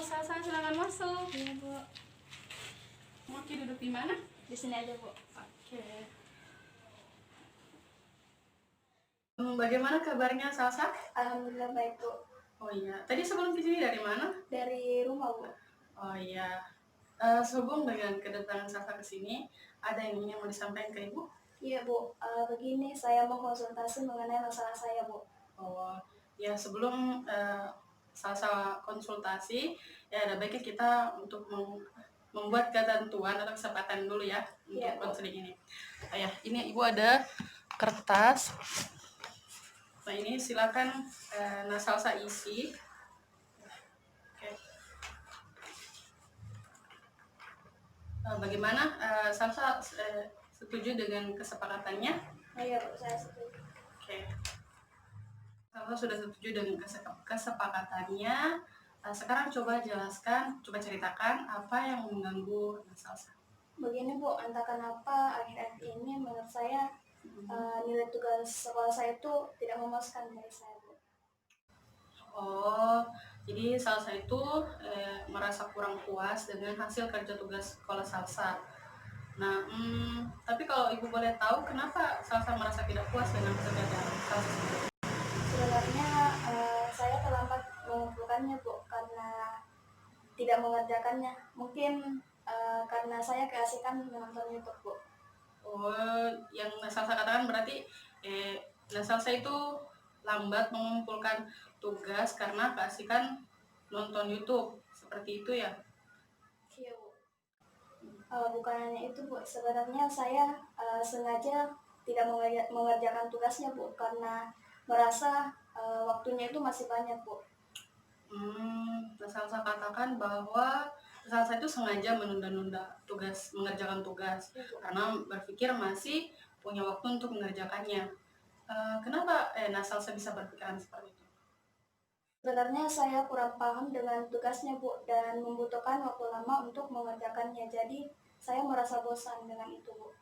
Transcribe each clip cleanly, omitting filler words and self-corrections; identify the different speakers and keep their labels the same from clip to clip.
Speaker 1: Salsa, silakan masuk.
Speaker 2: Iya, Bu.
Speaker 1: Mau duduk di mana?
Speaker 2: Di sini aja, Bu.
Speaker 1: Oke. Bagaimana kabarnya Salsa?
Speaker 2: Alhamdulillah baik, Bu.
Speaker 1: Oh iya, tadi sebelum ke sini dari mana?
Speaker 2: Dari rumah, Bu.
Speaker 1: Oh iya. Sehubung dengan kedatangan Salsa ke sini, ada yang ingin mau disampaikan ke Ibu?
Speaker 2: Iya, Bu. Begini, saya mau konsultasi mengenai masalah saya, Bu.
Speaker 1: Oh, ya sebelum Salsa konsultasi, ya ada baiknya kita untuk membuat ketentuan atau kesepakatan dulu ya untuk
Speaker 2: Iya, Bu.
Speaker 1: konseling ini. Ya, ini Ibu ada kertas. Nah ini silakan Salsa isi. Oke. Bagaimana Salsa setuju dengan kesepakatannya?
Speaker 2: Iya, Bu. Saya setuju.
Speaker 1: Oke. Salsa sudah setuju dengan kesepakatannya. Sekarang coba jelaskan, coba ceritakan apa yang mengganggu Salsa.
Speaker 2: Begini, Bu. Entah kenapa akhir-akhir ini menurut saya nilai tugas sekolah saya itu tidak memuaskan dari saya, Bu.
Speaker 1: Oh, jadi Salsa itu merasa kurang puas dengan hasil kerja tugas sekolah Salsa. Nah, tapi kalau Ibu boleh tahu, kenapa Salsa merasa tidak puas dengan pekerjaan Salsa sendiri?
Speaker 2: Sebenarnya saya terlambat mengumpulkannya, Bu, karena tidak mengerjakannya. Mungkin karena saya keasikan menonton YouTube, Bu.
Speaker 1: Oh, yang Salsa katakan berarti Salsa itu lambat mengumpulkan tugas karena keasikan nonton YouTube, seperti itu ya?
Speaker 2: Iya, Bu. Bukan hanya itu, Bu. Sebenarnya saya sengaja tidak mengerjakan tugasnya, Bu, karena merasa waktunya itu masih banyak, Bu.
Speaker 1: Salsa katakan bahwa Salsa itu sengaja menunda-nunda mengerjakan tugas karena berpikir masih punya waktu untuk mengerjakannya. Kenapa Salsa bisa berpikiran seperti itu?
Speaker 2: Sebenarnya saya kurang paham dengan tugasnya, Bu, dan membutuhkan waktu lama untuk mengerjakannya. Jadi saya merasa bosan dengan itu, Bu.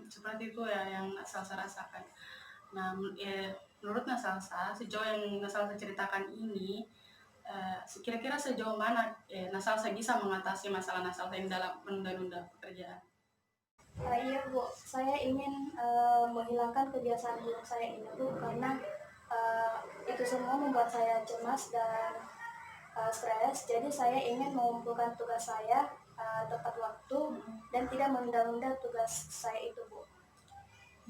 Speaker 1: Seperti itu ya yang Salsa rasakan. Nah, menurut Salsa, sejauh yang Salsa ceritakan ini, kira-kira sejauh mana Salsa bisa mengatasi masalah Salsa ini dalam menunda-nunda pekerjaan?
Speaker 2: Iya, Bu, saya ingin menghilangkan kebiasaan buruk saya ini, Bu, karena itu semua membuat saya cemas dan stres. Jadi saya ingin mengumpulkan tugas saya tepat waktu dan tidak menunda-nunda tugas saya itu, Bu.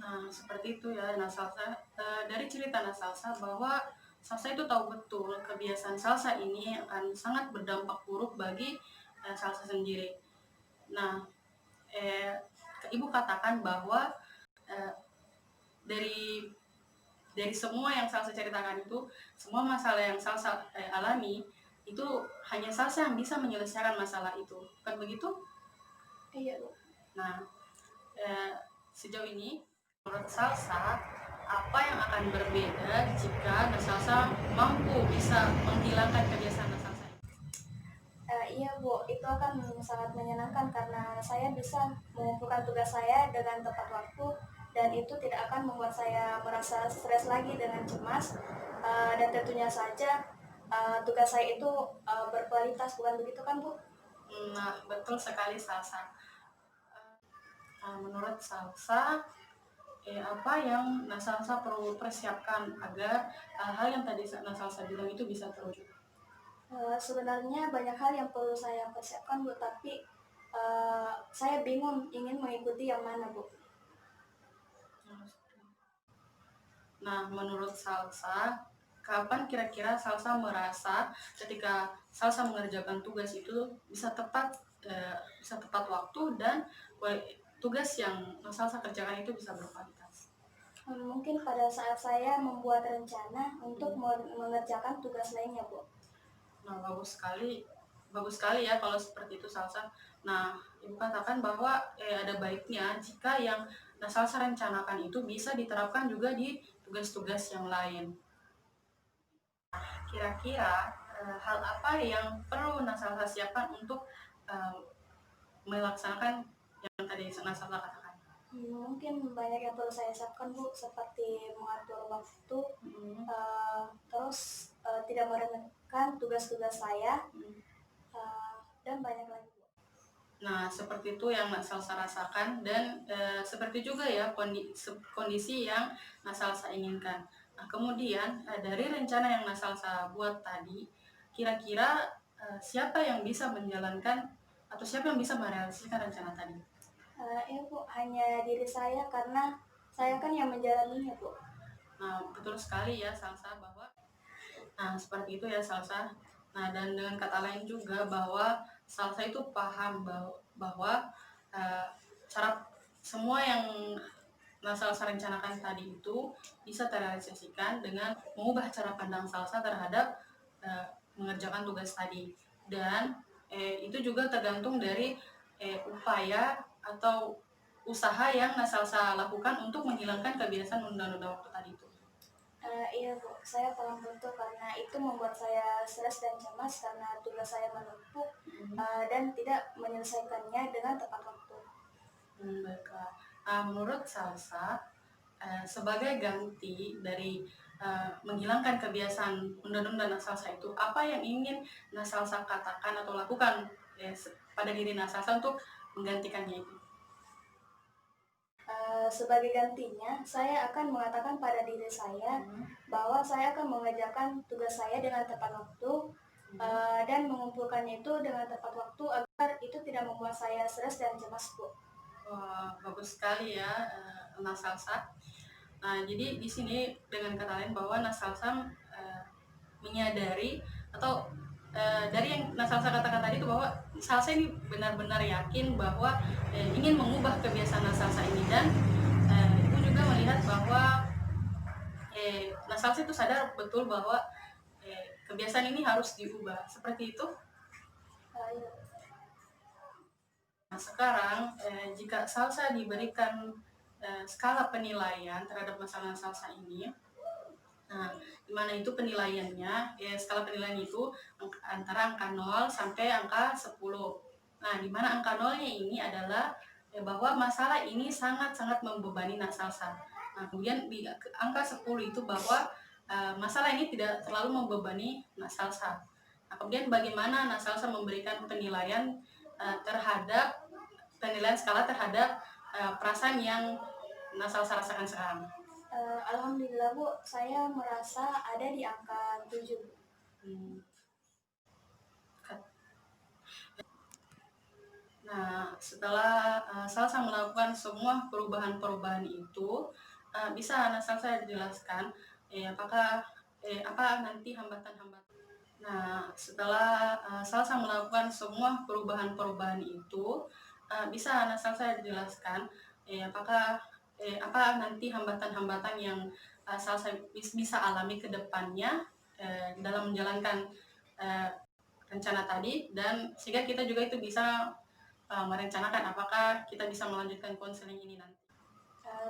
Speaker 1: Nah, seperti itu ya Salsa. Dari cerita Salsa bahwa Salsa itu tahu betul kebiasaan Salsa ini akan sangat berdampak buruk bagi Salsa sendiri. Nah, Ibu katakan bahwa dari semua yang Salsa ceritakan itu, semua masalah yang Salsa alami itu hanya Salsa yang bisa menyelesaikan masalah itu, kan begitu?
Speaker 2: Iya, Bu.
Speaker 1: Nah, sejauh ini menurut Salsa apa yang akan berbeda jika Salsa mampu bisa menghilangkan kebiasaan Salsa ini?
Speaker 2: Iya, Bu, itu akan sangat menyenangkan karena saya bisa mengumpulkan tugas saya dengan tepat waktu dan itu tidak akan membuat saya merasa stres lagi dengan cemas. Dan tentunya saja tugas saya itu berkualitas, bukan begitu kan, Bu?
Speaker 1: Nah, betul sekali Salsa. Menurut Salsa, apa yang Salsa perlu persiapkan agar hal-hal yang tadi Salsa bilang itu bisa terwujud?
Speaker 2: Sebenarnya banyak hal yang perlu saya persiapkan, Bu, tapi saya bingung ingin mengikuti yang mana, Bu.
Speaker 1: Nah, menurut Salsa, kapan kira-kira Salsa merasa ketika Salsa mengerjakan tugas itu bisa tepat waktu dan tugas yang Salsa kerjakan itu bisa berkualitas?
Speaker 2: Mungkin pada saat saya membuat rencana untuk mengerjakan tugas lainnya, Bu.
Speaker 1: Nah, bagus sekali ya kalau seperti itu Salsa. Nah, Ibu katakan bahwa ada baiknya jika yang Salsa rencanakan itu bisa diterapkan juga di tugas-tugas yang lain. Kira-kira hal apa yang perlu Salsa siapkan untuk melaksanakan yang tadi Salsa katakan?
Speaker 2: Mungkin banyak yang perlu saya siapkan, Bu, seperti mengatur waktu, terus mengerjakan tugas-tugas saya, dan banyak lagi, Bu.
Speaker 1: Nah, seperti itu yang Nak Salsa rasakan dan seperti juga ya kondisi yang Nak Salsa inginkan. Nah, kemudian dari rencana yang Nak Salsa buat tadi, kira-kira siapa yang bisa menjalankan atau siapa yang bisa merealisasikan rencana tadi?
Speaker 2: Iya, Bu, hanya diri saya karena saya kan yang menjalaninya, Bu.
Speaker 1: Nah, betul sekali ya Salsa bahwa seperti itu ya Salsa. Nah, dan dengan kata lain juga bahwa Salsa itu paham bahwa cara semua yang Salsa rencanakan tadi itu bisa terrealisasikan dengan mengubah cara pandang Salsa terhadap mengerjakan tugas tadi. Dan itu juga tergantung dari upaya atau usaha yang Salsa lakukan untuk menghilangkan kebiasaan menunda-nunda waktu tadi itu.
Speaker 2: Iya, Bu, saya paham betul karena itu membuat saya stres dan cemas karena tugas saya menumpuk dan tidak menyelesaikannya dengan tepat waktu.
Speaker 1: Baiklah. Menurut Salsa, sebagai ganti dari menghilangkan kebiasaan menunda-nunda Salsa itu, apa yang ingin Salsa katakan atau lakukan pada diri Salsa untuk menggantikannya itu?
Speaker 2: Sebagai gantinya, saya akan mengatakan pada diri saya bahwa saya akan mengerjakan tugas saya dengan tepat waktu dan mengumpulkannya itu dengan tepat waktu agar itu tidak membuat saya stres dan cemas, Bu.
Speaker 1: Wah, bagus sekali ya, Salsa. Nah, jadi di sini dengan kata lain bahwa Salsa menyadari atau dari yang Salsa katakan tadi itu bahwa Salsa ini benar-benar yakin bahwa ingin mengubah kebiasaan Salsa ini dan Ibu juga melihat bahwa Salsa itu sadar betul bahwa kebiasaan ini harus diubah seperti itu.
Speaker 2: Iya.
Speaker 1: Nah, sekarang jika Salsa diberikan skala penilaian terhadap masalah Salsa ini, nah, dimana itu penilaiannya, skala penilaian itu antara angka 0 sampai angka 10. Nah, dimana angka 0-nya ini adalah bahwa masalah ini sangat-sangat membebani Salsa. Nah, kemudian di angka 10 itu bahwa masalah ini tidak terlalu membebani Salsa. Nah, kemudian bagaimana Salsa memberikan penilaian terhadap penilaian skala terhadap perasaan yang Salsa rasakan sekarang?
Speaker 2: Alhamdulillah, Bu, saya merasa ada di angka 7.
Speaker 1: Nah, setelah Salsa melakukan semua perubahan-perubahan itu, bisa Salsa jelaskan apa nanti hambatan-hambatan. Nah, setelah Salsa melakukan semua perubahan-perubahan itu, bisa Salsa jelaskan apa nanti hambatan-hambatan yang Salsa bisa alami ke depannya dalam menjalankan rencana tadi, dan sehingga kita juga itu bisa merencanakan apakah kita bisa melanjutkan konseling ini nanti.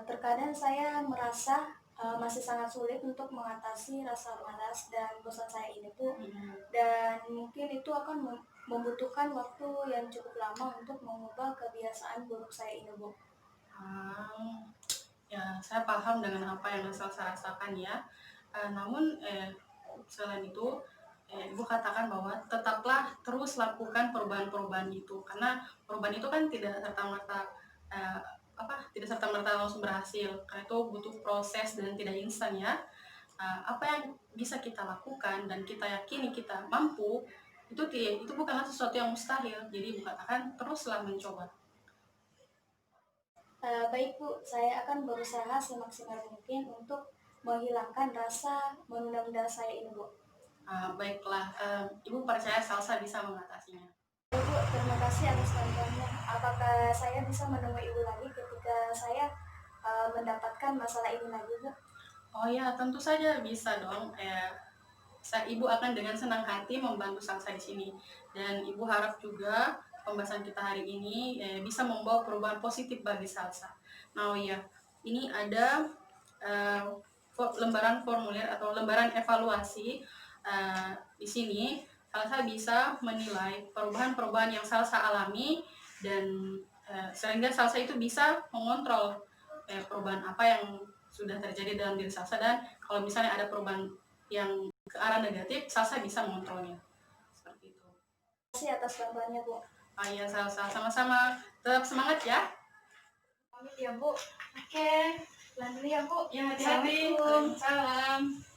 Speaker 2: Terkadang saya merasa masih sangat sulit untuk mengatasi rasa malas dan bosan saya ini, Bu. Dan mungkin itu akan membutuhkan waktu yang cukup lama untuk mengubah kebiasaan buruk saya ini, Bu.
Speaker 1: Ya, saya paham dengan apa yang Salsa rasakan ya. Namun selain itu, Ibu katakan bahwa tetaplah terus lakukan perubahan-perubahan itu, karena perubahan itu kan tidak serta-merta tidak serta-merta langsung berhasil, karena itu butuh proses dan tidak instan ya. Apa yang bisa kita lakukan dan kita yakini kita mampu, itu bukanlah sesuatu yang mustahil. Jadi Ibu katakan teruslah mencoba.
Speaker 2: Baik, Bu, saya akan berusaha semaksimal mungkin untuk menghilangkan rasa menunda-nunda saya ini, Bu.
Speaker 1: Baiklah, Ibu percaya Salsa bisa mengatasinya.
Speaker 2: Bu, terima kasih atas bantuannya. Apakah saya bisa menemui Ibu lagi ketika saya mendapatkan masalah ini lagi, Bu?
Speaker 1: Oh ya, tentu saja bisa dong. Ibu akan dengan senang hati membantu Salsa di sini. Dan Ibu harap juga pembahasan kita hari ini bisa membawa perubahan positif bagi Salsa. Nah, oh iya, ini ada lembaran formulir atau lembaran evaluasi di sini. Salsa bisa menilai perubahan-perubahan yang Salsa alami dan sehingga Salsa itu bisa mengontrol perubahan apa yang sudah terjadi dalam diri Salsa, dan kalau misalnya ada perubahan yang ke arah negatif, Salsa bisa mengontrolnya. Seperti itu.
Speaker 2: Terima kasih atas bantuannya, Bu.
Speaker 1: Ah iya, Salsa, sama-sama. Tetap semangat ya.
Speaker 2: Pamit ya, Bu. Oke, pulang dulu ya, Bu.
Speaker 1: Ya, hati-hati.
Speaker 2: Assalamualaikum.
Speaker 1: Waalaikumsalam.